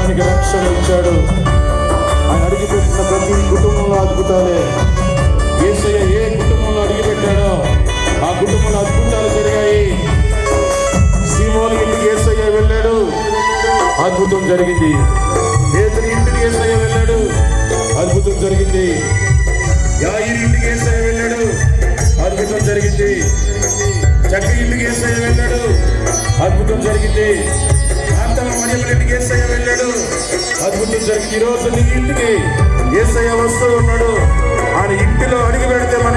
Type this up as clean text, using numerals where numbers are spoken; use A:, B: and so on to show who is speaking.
A: కుటుంబానికి రక్షణ ఇచ్చాడు. ఆయన అడిగిపెట్టిన ప్రతి కుటుంబంలో అద్భుతాలే. యేసయ్య ఏ కుటుంబంలో అడిగిపెట్టాడో ఆ కుటుంబంలో అద్భుతాలు జరిగాయి. సీమోను ఇంటికి యేసయ్య వెళ్ళాడు, అద్భుతం జరిగింది. పేతురు ఇంటికి యేసయ్య వెళ్ళాడు, అద్భుతం జరిగింది. యాయిరు ఇంటికి యేసయ్య వెళ్ళాడు, అద్భుతం జరిగింది. చక్క ఇంటికి యేసయ్య వెళ్ళాడు, అద్భుతం జరిగింది. ఆత్మ మరియమ్మ ఇంటికి యేసయ్య వెళ్ళాడు, అద్భుతం జరిగింది. ఈరోజు నీ ఇంటికి యేసయ్య వస్తూ ఉన్నాడు. ఆయన ఇంటిలో అడుగు పెడితే మన